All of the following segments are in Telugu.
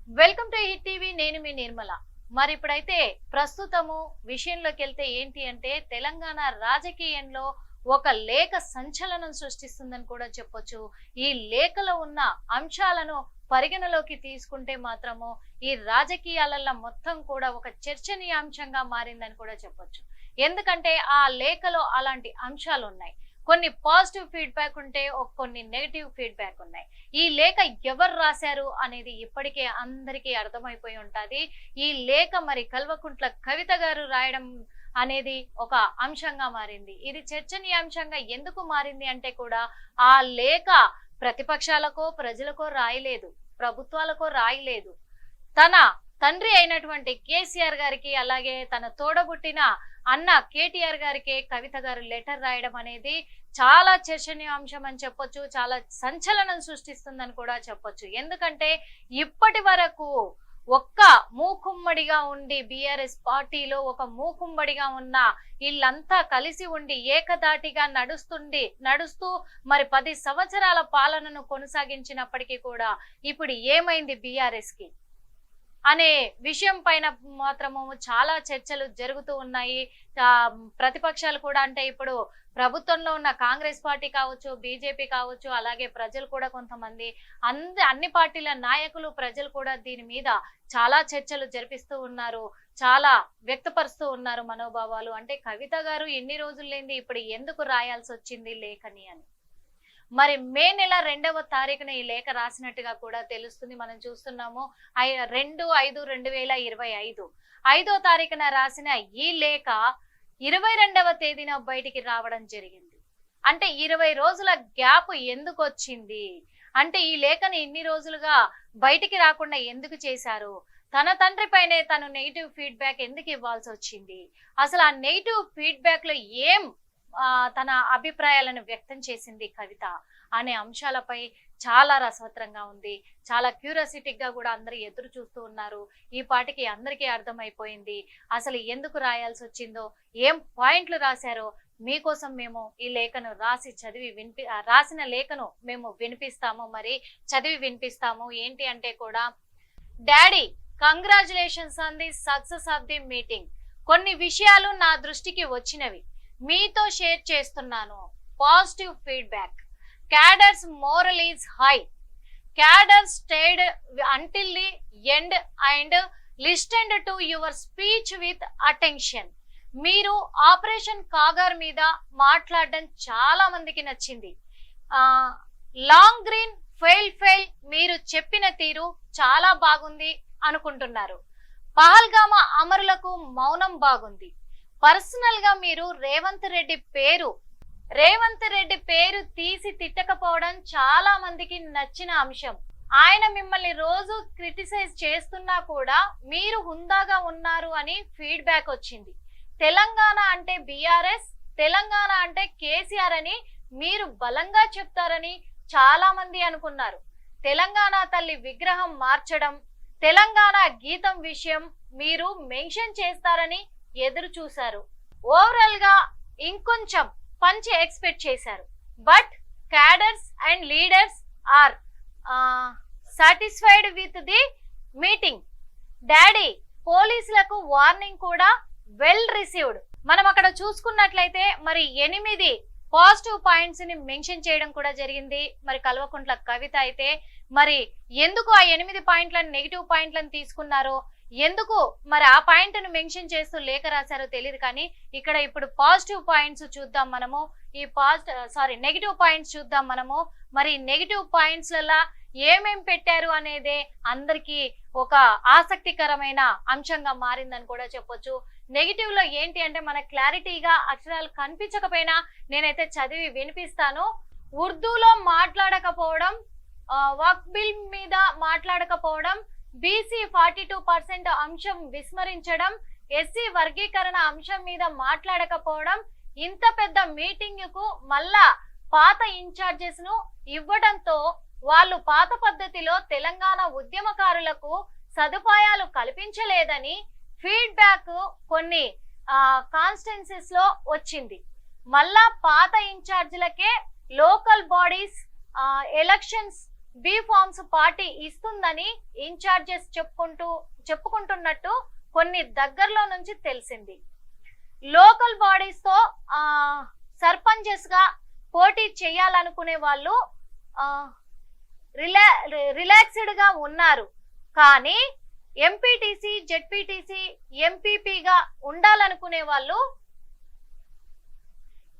Welcome to hit TV. నేను మీ నిర్మల. మరి ఇప్పుడైతే ప్రస్తుతము విషయంలోకి వెళ్తే ఏంటి అంటే తెలంగాణ రాజకీయంలో ఒక లేఖ సంచలనం సృష్టిస్తుందని కూడా చెప్పొచ్చు. ఈ లేఖలో ఉన్న అంశాలను పరిగణలోకి తీసుకుంటే మాత్రము ఈ రాజకీయాలలో మొత్తం కూడా ఒక చర్చనీయాంశంగా మారిందని కూడా చెప్పొచ్చు. ఎందుకంటే ఆ లేఖలో అలాంటి అంశాలు ఉన్నాయి. కొన్ని పాజిటివ్ ఫీడ్బ్యాక్ ఉంటే కొన్ని నెగటివ్ ఫీడ్బ్యాక్ ఉన్నాయి. ఈ లేఖ ఎవరు రాశారు అనేది ఇప్పటికే అందరికీ అర్థమైపోయి ఉంటది. ఈ లేఖ మరి కల్వకుంట్ల కవిత గారు రాయడం అనేది ఒక అంశంగా మారింది. ఇది చర్చనీయాంశంగా ఎందుకు మారింది అంటే కూడా ఆ లేఖ ప్రతిపక్షాలకో ప్రజలకో రాయలేదు, ప్రభుత్వాలకో రాయలేదు. తన తండ్రి అయినటువంటి కేసీఆర్ గారికి అలాగే తన తోడబుట్టిన అన్న కేటీఆర్ గారికి కవిత గారు లెటర్ రాయడం అనేది చాలా చర్చనీయాంశం అని చెప్పొచ్చు. చాలా సంచలనం సృష్టిస్తుందని కూడా చెప్పొచ్చు. ఎందుకంటే ఇప్పటి వరకు ఒక్క మూకుమ్మడిగా ఉండి బీఆర్ఎస్ పార్టీలో ఒక మూకుమ్మడిగా ఉన్న వీళ్ళంతా కలిసి ఉండి ఏకదాటిగా నడుస్తూ మరి 10 సంవత్సరాల పాలనను కొనసాగించినప్పటికీ కూడా ఇప్పుడు ఏమైంది బీఆర్ఎస్ కి అనే విషయం పైన మాత్రము చాలా చర్చలు జరుగుతూ ఉన్నాయి. ప్రతిపక్షాలు కూడా అంటే ఇప్పుడు ప్రభుత్వంలో ఉన్న కాంగ్రెస్ పార్టీ కావచ్చు, బీజేపీ కావచ్చు, అలాగే ప్రజలు కూడా కొంతమంది అన్ని పార్టీల నాయకులు ప్రజలు కూడా దీని మీద చాలా చర్చలు జరిపిస్తూ ఉన్నారు, చాలా వ్యక్తపరుస్తూ ఉన్నారు మనోభావాలు. అంటే కవిత గారు ఎన్ని రోజులు లేని ఇప్పుడు ఎందుకు రాయాల్సి వచ్చింది లేఖని అని. మరి మే నెల 2వ తారీఖున ఈ లేఖ రాసినట్టుగా కూడా తెలుస్తుంది. మనం చూస్తున్నాము 2/5/2025 5వ తారీఖున రాసిన ఈ లేఖ 22వ తేదీన బయటికి రావడం జరిగింది. అంటే 20 రోజుల గ్యాప్ ఎందుకు వచ్చింది అంటే ఈ లేఖని ఇన్ని రోజులుగా బయటికి రాకుండా ఎందుకు చేశారు, తన తండ్రి పైనే తను నెగిటివ్ ఫీడ్బ్యాక్ ఎందుకు ఇవ్వాల్సి వచ్చింది, అసలు ఆ నెగిటివ్ ఫీడ్బ్యాక్ లో ఏం తన అభిప్రాయాలను వ్యక్తం చేసింది కవిత అనే అంశాలపై చాలా రసవత్రంగా ఉంది. చాలా క్యూరియాసిటీగా కూడా అందరూ ఎదురు చూస్తూ ఉన్నారు. ఈ పాటికి అందరికీ అర్థమైపోయింది అసలు ఎందుకు రాయాల్సి వచ్చిందో, ఏం పాయింట్లు రాశారో. మీకోసం మేము ఈ లేఖను రాసిన లేఖను మేము వినిపిస్తాము, మరి చదివి వినిపిస్తాము. ఏంటి అంటే కూడా daddy congratulations on the success of the meeting. కొన్ని విషయాలు నా దృష్టికి వచ్చినవి మీతో షేర్ చేస్తున్నాను. Positive feedback. Cadres morale is high. Cadre stayed until the end and listened to your speech with attention. మీరు ఆపరేషన్ కాగర్ మీద మాట్లాడడం చాలా మందికి నచ్చింది. లాంగ్ గ్రీన్ ఫెయిల్ మీరు చెప్పిన తీరు చాలా బాగుంది అనుకుంటున్నారు. పహల్గామా అమరులకు మౌనం బాగుంది. పర్సనల్ గా మీరు రేవంత్ రెడ్డి పేరు తీసి తిట్టకపోవడం చాలా మందికి నచ్చిన అంశం. ఆయన మిమ్మల్ని రోజు క్రిటిసైజ్ చేస్తున్నా కూడా మీరు హుందాగా ఉన్నారు అని ఫీడ్బ్యాక్ వచ్చింది. తెలంగాణ అంటే బీఆర్ఎస్, తెలంగాణ అంటే కేసీఆర్ అని మీరు బలంగా చెప్తారని చాలా మంది అనుకున్నారు. తెలంగాణ తల్లి విగ్రహం మార్చడం, తెలంగాణ గీతం విషయం మీరు మెన్షన్ చేస్తారని ఎదురు చూశారు. ఓవరాల్ గా ఇంకొంచెం పంచ్ ఎక్స్పెక్ట్ చేశారు. But cadres and leaders are satisfied with the meeting. Daddy పోలీసులకు వార్నింగ్ కూడా వెల్ రిసీవ్డ్. మనం అక్కడ చూసుకున్నట్లయితే మరి 8 పాజిటివ్ పాయింట్స్ ని మెన్షన్ చేయడం కూడా జరిగింది. మరి కల్వకుంట్ల కవిత అయితే మరి ఎందుకు ఆ 8 పాయింట్లను నెగిటివ్ పాయింట్లను తీసుకున్నారో, ఎందుకు మరి ఆ పాయింట్ ను మెన్షన్ చేస్తూ లేఖ రాశారో తెలియదు. కానీ ఇక్కడ ఇప్పుడు పాజిటివ్ పాయింట్స్ చూద్దాం మనము. ఈ నెగిటివ్ పాయింట్స్ చూద్దాం మనము. మరి నెగిటివ్ పాయింట్స్ లలో ఏమేం పెట్టారు అనేదే అందరికి ఒక ఆసక్తికరమైన అంశంగా మారిందని కూడా చెప్పొచ్చు. నెగిటివ్ లో ఏంటి అంటే మన క్లారిటీగా అక్షరాలు కనిపించకపోయినా నేనైతే చదివి వినిపిస్తాను. ఉర్దూలో మాట్లాడకపోవడం, వక్ఫ్ బిల్ మీద మాట్లాడకపోవడం, బీసీ 42% అంశం విస్మరించడం, ఎస్సీ వర్గీకరణ అంశం మీద మాట్లాడకపోవడం, ఇంత పెద్ద మీటింగ్ కు మళ్ళా పాత ఇన్ఛార్జెస్ ను ఇవ్వడంతో వాళ్ళు పాత పద్ధతిలో తెలంగాణ ఉద్యమకారులకు సదుపాయాలు కల్పించలేదని ఫీడ్బ్యాక్ కొన్ని కాన్స్టిట్యుయెన్సీస్ లో వచ్చింది. మళ్ళా పాత ఇన్ఛార్జీలకే local bodies elections B forms party ఇస్తుందని ఇన్ఛార్జెస్ చెప్పుకుంటున్నట్టు కొన్ని దగ్గరలో నుంచి తెలిసింది. లోకల్ బాడీస్ తో సర్పంచెస్ గా పోటీ చేయాలనుకునే వాళ్ళు రిలాక్స్డ్ గా ఉన్నారు. కానీ ఎంపీటీసీ, జెడ్పీటీసీ, ఎంపీపీగా ఉండాలనుకునే వాళ్ళు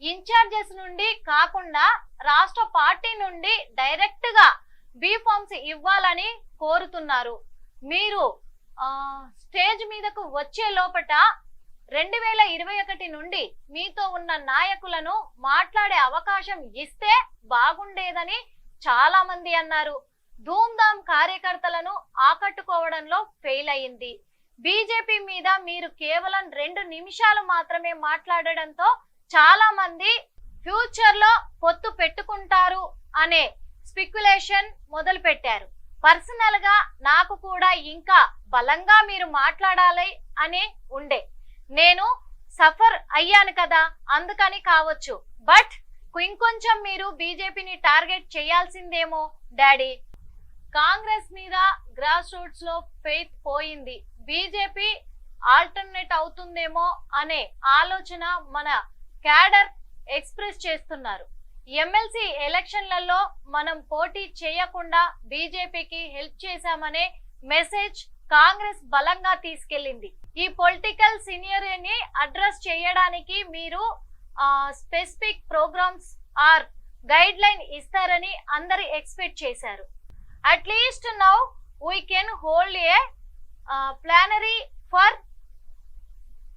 ఇన్ఛార్జెస్ నుండి కాకుండా రాష్ట్ర పార్టీ నుండి డైరెక్ట్ గా బి ఫార్మ్స్ ఇవ్వాలని కోరుతున్నారు. మీరు స్టేజ్ మీదకు వచ్చే లోపట 2021 నుండి మీతో ఉన్న నాయకులను మాట్లాడే అవకాశం ఇస్తే బాగుండేదని చాలా మంది అన్నారు. ధూమ్ధామ్ కార్యకర్తలను ఆకట్టుకోవడంలో ఫెయిల్ అయింది. బీజేపీ మీద మీరు కేవలం 2 నిమిషాలు మాత్రమే మాట్లాడడంతో చాలా మంది ఫ్యూచర్ లో పొత్తు పెట్టుకుంటారు అనే స్పెక్యులేషన్ మొదలు పెట్టారు. పర్సనల్ గా నాకు కూడా ఇంకా బలంగా మీరు మాట్లాడాలి అని ఉండే. నేను సఫర్ అయ్యాను కదా, అందుకని కావచ్చు. బట్ ఇంకొంచెం మీరు బీజేపీని టార్గెట్ చేయాల్సిందేమో డాడీ. కాంగ్రెస్ మీద గ్రాస్ రూట్స్ లో ఫెయిత్ పోయింది. బీజేపీ ఆల్టర్నేట్ అవుతుందేమో అనే ఆలోచన మన క్యాడర్ ఎక్స్ప్రెస్ చేస్తున్నారు. ఎమ్మెల్సీ ఎలక్షన్లలో మనం పోటీ చేయకుండా బీజేపీకి హెల్ప్ చేశామనే మెసేజ్ కాంగ్రెస్ బలంగా తీసుకెళ్లింది. ఈ పొలిటికల్ సీనియర్ని అడ్రస్ చేయడానికి మీరు specific programmes or guideline ఇస్తారని అందరు ఎక్స్పెక్ట్ చేశారు. At least now we can hold a plenary for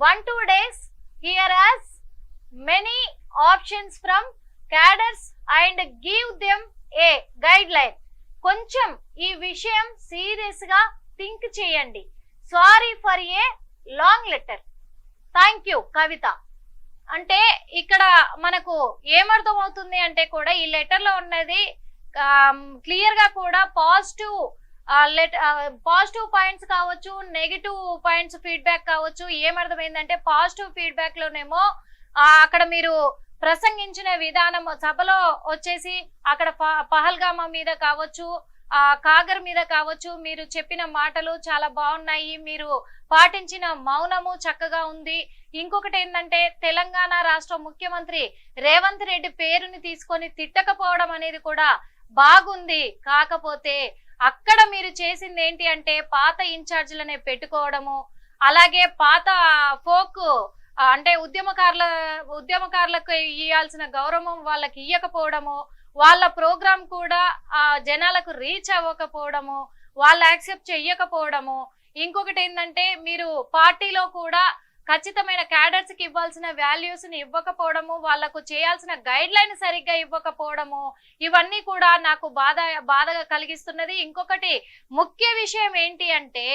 1-2 days here as many options from cadres and give them a guideline. కొంచెం ఈ విషయం సీరియస్ గా థింక్ చేయండి. Sorry for a long letter. Thank you Kavitha. అంటే ఇక్కడ మనకు ఏమర్థం అవుతుంది అంటే కూడా ఈ లెటర్ లో ఉన్నది క్లియర్ గా కూడా పాజిటివ్ పాయింట్స్ కావచ్చు, నెగిటివ్ పాయింట్స్ ఫీడ్బ్యాక్ కావచ్చు. ఏమర్థమైందంటే పాజిటివ్ ఫీడ్బ్యాక్ లోనేమో అక్కడ మీరు ప్రసంగించిన విధానం సభలో వచ్చేసి అక్కడ పహల్గామా మీద కావచ్చు, కాగర్ మీద కావచ్చు, మీరు చెప్పిన మాటలు చాలా బాగున్నాయి, మీరు పాటించిన మౌనము చక్కగా ఉంది. ఇంకొకటి ఏంటంటే తెలంగాణ రాష్ట్ర ముఖ్యమంత్రి రేవంత్ రెడ్డి పేరుని తీసుకొని తిట్టకపోవడం అనేది కూడా బాగుంది. కాకపోతే అక్కడ మీరు చేసింది ఏంటి అంటే పాత ఇన్ఛార్జీలనే పెట్టుకోవడము, అలాగే పాత ఫోక్ అంటే ఉద్యమకారులకు ఇవ్వాల్సిన గౌరవం వాళ్ళకి ఇవ్వకపోవడము, వాళ్ళ ప్రోగ్రాం కూడా జనాలకు రీచ్ అవ్వకపోవడము, వాళ్ళు యాక్సెప్ట్ చెయ్యకపోవడము. ఇంకొకటి ఏంటంటే మీరు పార్టీలో కూడా ఖచ్చితమైన క్యాడర్స్ కి ఇవ్వాల్సిన వాల్యూస్ ని ఇవ్వకపోవడము, వాళ్లకు చేయాల్సిన గైడ్ లైన్ సరిగ్గా ఇవ్వకపోవడము, ఇవన్నీ కూడా నాకు బాధగా కలిగిస్తున్నది. ఇంకొకటి ముఖ్య విషయం ఏంటి అంటే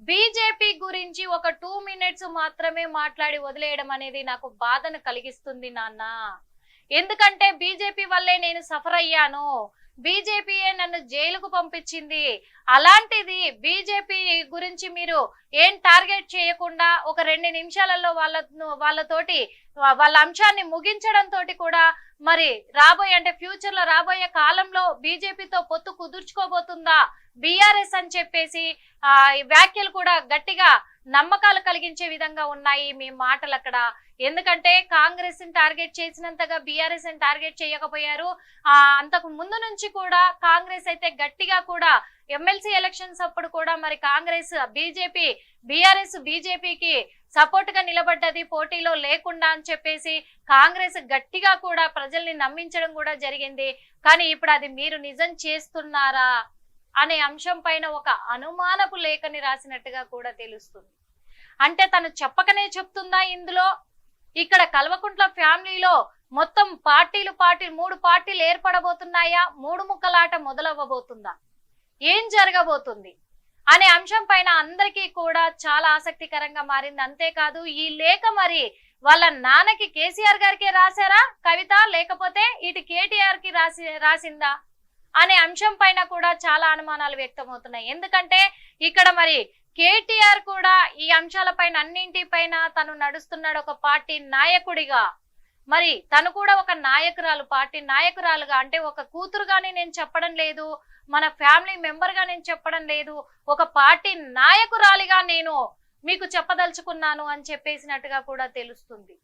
బీజేపీ గురించి ఒక 2 minutes మాత్రమే మాట్లాడి వదిలేయడం అనేది నాకు బాధను కలిగిస్తుంది నాన్న. ఎందుకంటే బీజేపీ వల్లే నేను సఫర్ అయ్యాను, బీజేపీయే నన్ను జైలుకు పంపించింది. అలాంటిది బీజేపీ గురించి మీరు ఏం టార్గెట్ చేయకుండా ఒక 2 నిమిషాలలో వాళ్ళతోటి వాళ్ళ అంశాన్ని ముగించడంతో కూడా మరి రాబోయే అంటే ఫ్యూచర్ లో రాబోయే కాలంలో బీజేపీతో పొత్తు కుదుర్చుకోబోతుందా బీఆర్ఎస్ అని చెప్పేసి వ్యాఖ్యలు కూడా గట్టిగా నమ్మకాలు కలిగించే విధంగా ఉన్నాయి మీ మాటలు అక్కడ. ఎందుకంటే కాంగ్రెస్ ని టార్గెట్ చేసినంతగా బీఆర్ఎస్ ని టార్గెట్ చేయకపోయారు. అంతకు ముందు నుంచి కూడా కాంగ్రెస్ అయితే గట్టిగా కూడా ఎమ్మెల్సీ ఎలక్షన్స్ అప్పుడు కూడా మరి కాంగ్రెస్ బీజేపీకి సపోర్ట్ గా నిలబడ్డది పోటీలో లేకుండా అని చెప్పేసి కాంగ్రెస్ గట్టిగా కూడా ప్రజల్ని నమ్మించడం కూడా జరిగింది. కానీ ఇప్పుడు అది మీరు నిజం చేస్తున్నారా అనే అంశం పైన ఒక అనుమానపు లేఖని రాసినట్టుగా కూడా తెలుస్తుంది. అంటే తను చెప్పకనే చెప్తుందా ఇందులో? ఇక్కడ కల్వకుంట్ల ఫ్యామిలీలో మొత్తం పార్టీలు 3 పార్టీలు ఏర్పడబోతున్నాయా? 3 ముక్కలాట మొదలవ్వబోతుందా? ఏం జరగబోతుంది అనే అంశం పైన అందరికీ కూడా చాలా ఆసక్తికరంగా మారింది. అంతేకాదు ఈ లేఖ మరి వాళ్ళ నాన్నకి కేసీఆర్ గారికి రాశారా కవిత, లేకపోతే ఇటు కేటీఆర్ కి రాసిందా అనే అంశం పైన కూడా చాలా అనుమానాలు వ్యక్తమవుతున్నాయి. ఎందుకంటే ఇక్కడ మరి కేటీఆర్ కూడా ఈ అంశాల పైన అన్నింటి పైన తను నడుస్తున్నాడు ఒక పార్టీ నాయకుడిగా. మరి తను కూడా ఒక నాయకురాలు, పార్టీ నాయకురాలుగా, అంటే ఒక కూతురుగానే నేను చెప్పడం లేదు, మన ఫ్యామిలీ మెంబర్ గా నేను చెప్పడం లేదు, ఒక పార్టీ నాయకురాలిగా నేను మీకు చెప్పదలుచుకున్నాను అని చెప్పేసినట్టుగా కూడా తెలుస్తుంది.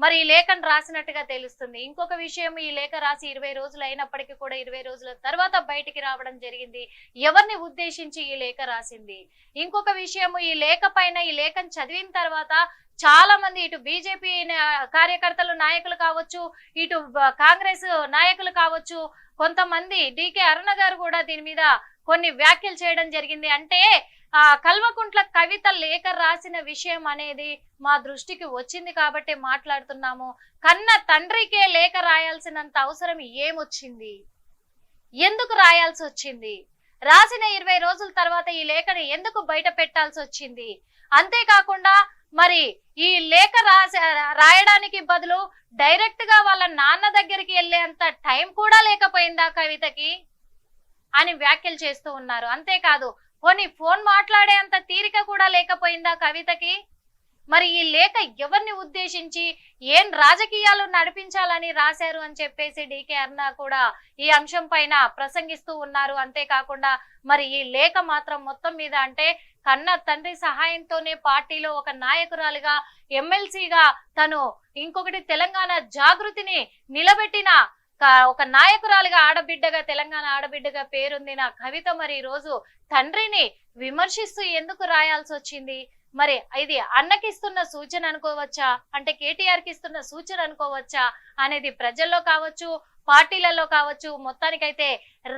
మరి ఈ లేఖను రాసినట్టుగా తెలుస్తుంది. ఇంకొక విషయం, ఈ లేఖ రాసి 20 రోజులు అయినప్పటికీ కూడా 20 రోజుల తర్వాత బయటికి రావడం జరిగింది. ఎవరిని ఉద్దేశించి ఈ లేఖ రాసింది? ఇంకొక విషయము, ఈ లేఖ పైన, ఈ లేఖను చదివిన తర్వాత చాలా మంది, ఇటు బీజేపీ కార్యకర్తలు, నాయకులు కావచ్చు, ఇటు కాంగ్రెస్ నాయకులు కావచ్చు, కొంతమంది డికే అరుణ గారు కూడా దీని మీద కొన్ని వ్యాఖ్యలు చేయడం జరిగింది. అంటే కల్వకుంట్ల కవిత లేఖ రాసిన విషయం అనేది మా దృష్టికి వచ్చింది కాబట్టి మాట్లాడుతున్నాము. కన్న తండ్రికే లేఖ రాయాల్సినంత అవసరం ఏమొచ్చింది? ఎందుకు రాయాల్సి వచ్చింది? రాసిన 20 రోజుల తర్వాత ఈ లేఖని ఎందుకు బయట పెట్టాల్సి వచ్చింది? అంతేకాకుండా మరి ఈ లేఖ రాయడానికి బదులు డైరెక్ట్ గా వాళ్ళ నాన్న దగ్గరికి వెళ్ళేంత టైం కూడా లేకపోయిందా కవితకి అని వ్యాఖ్యలు చేస్తూ ఉన్నారు. అంతేకాదు, పోనీ ఫోన్ మాట్లాడే అంత తీరిక కూడా లేకపోయిందా కవితకి? మరి ఈ లేఖ ఎవరిని ఉద్దేశించి, ఏం రాజకీయాలు నడిపించాలని రాశారు అని చెప్పేసి డికే అరుణ కూడా ఈ అంశం పైన ప్రసంగిస్తూ ఉన్నారు. అంతేకాకుండా మరి ఈ లేఖ మాత్రం మొత్తం మీద, అంటే కన్న తండ్రి సహాయంతోనే పార్టీలో ఒక నాయకురాలిగా, ఎమ్మెల్సీగా తను, ఇంకొకటి తెలంగాణ జాగృతిని నిలబెట్టిన ఒక నాయకురాలిగా, ఆడబిడ్డగా, తెలంగాణ ఆడబిడ్డగా పేరొందిన కవిత మరి ఈ రోజు తండ్రిని విమర్శిస్తూ ఎందుకు రాయాల్సి వచ్చింది? మరి ఇది అన్నకిస్తున్న సూచన అనుకోవచ్చా, అంటే కేటీఆర్ కి ఇస్తున్న సూచన అనుకోవచ్చా అనేది ప్రజల్లో కావచ్చు, పార్టీలలో కావచ్చు, మొత్తానికైతే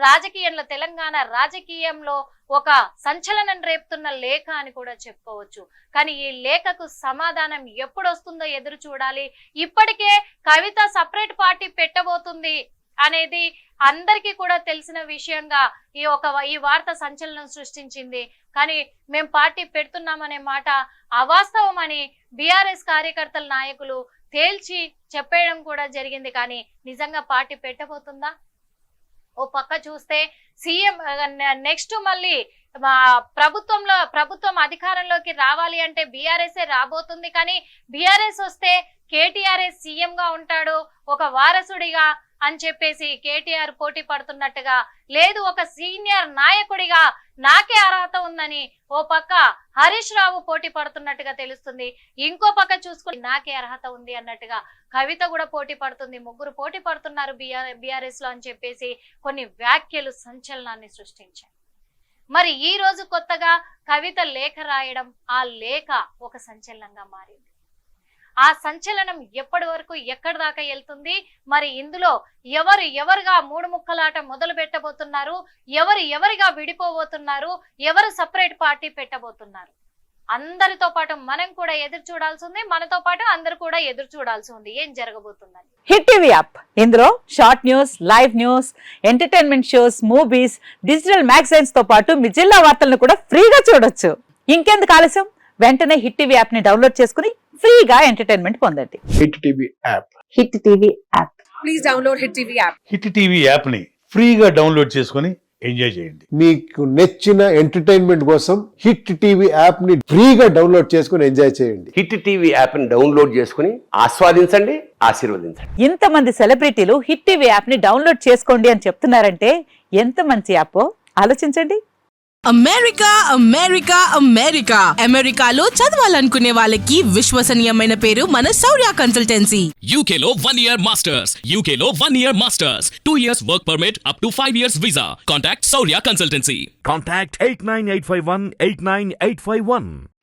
రాజకీయంలో, తెలంగాణ రాజకీయంలో ఒక సంచలనం రేపుతున్న లేఖ అని కూడా చెప్పుకోవచ్చు. కానీ ఈ లేఖకు సమాధానం ఎప్పుడు వస్తుందో ఎదురు చూడాలి. ఇప్పటికే కవిత సపరేట్ పార్టీ పెట్టబోతుంది అనేది అందరికీ కూడా తెలిసిన విషయంగా ఈ వార్త సంచలనం సృష్టించింది. కానీ మేము పార్టీ పెడుతున్నామనే మాట అవాస్తవం అని బీఆర్ఎస్ కార్యకర్తల నాయకులు తేల్చి చెప్పేయడం కూడా జరిగింది. కానీ నిజంగా పార్టీ పెట్టబోతుందా? ఓ పక్క చూస్తే సీఎం నెక్స్ట్ మళ్ళీ ప్రభుత్వం అధికారంలోకి రావాలి అంటే బీఆర్ఎస్ రాబోతుంది. కానీ బీఆర్ఎస్ వస్తే కేటీఆర్ సీఎం గా ఉంటాడు, ఒక వారసుడిగా అని చెప్పేసి కేటీఆర్ పోటీ పడుతున్నట్టుగా, లేదు ఒక సీనియర్ నాయకుడిగా నాకే అర్హత ఉందని ఓ పక్క హరీష్ రావు పోటీ పడుతున్నట్టుగా తెలుస్తుంది. ఇంకో పక్క చూసుకుని నాకే అర్హత ఉంది అన్నట్టుగా కవిత కూడా పోటీ పడుతుంది. ముగ్గురు పోటీ పడుతున్నారు బీఆర్ఎస్ లో అని చెప్పేసి కొన్ని వ్యాఖ్యలు సంచలనాన్ని సృష్టించాయి. మరి ఈ రోజు కొత్తగా కవిత లేఖ రాయడం, ఆ లేఖ ఒక సంచలనంగా మారింది. ఆ సంచలనం ఎప్పటి వరకు, ఎక్కడి దాకా వెళ్తుంది? మరి ఇందులో ఎవరుగా మూడు ముక్కలాట మొదలు పెట్టబోతున్నారు, ఎవరిగా విడిపోబోతున్నారు, ఎవరు సపరేట్ పార్టీ పెట్టబోతున్నారు? అందరితో పాటు మనం కూడా ఎదురు చూడాల్సి ఉంది, మనతో పాటు అందరు కూడా ఎదురు చూడాల్సి ఉంది ఏం జరగబోతుందని. హిట్ టీవీ యాప్, ఇందులో short news, live news, entertainment shows, movies, digital magazines తో పాటు మీ జిల్లా వార్తలను కూడా ఫ్రీగా చూడొచ్చు. ఇంకెందుకు ఆలస్యం, వెంటనే హిట్ టీవీ యాప్ ని డౌన్లోడ్ చేసుకుని ఫ్రీగా ఎంటర్టైన్మెంట్ పొందండి. Hit TV app, hit TV app, please download hit TV app. Hit TV app ని ఫ్రీగా డౌన్లోడ్ చేసుకుని ఎంజాయ్ చేయండి. మీకు నచ్చిన ఎంటర్టైన్మెంట్ కోసం హిట్ టీవీ యాప్ ని ఫ్రీగా డౌన్లోడ్ చేసుకుని ఎంజాయ్ చేయండి. హిట్ టీవీ యాప్ ని డౌన్లోడ్ చేసుకుని ఆస్వాదించండి, ఆశీర్వదించండి. ఇంతమంది సెలబ్రిటీలు హిట్ టీవీ యాప్ ని డౌన్లోడ్ చేసుకోండి అని చెప్తున్నారంటే ఎంత మంచి యాప్ ఆలోచించండి. అమెరికా అమెరికా అమెరికా అమెరికాలో చదవాలనుకునే వాళ్ళకి విశ్వసనీయమైన పేరు మన శౌర్య కన్సల్టెన్సీ. UK లో 1 year masters, UK లో 1 year masters, 2 years work permit up to 5 years visa. Contact Saurya Consultancy. Contact 89851 89851.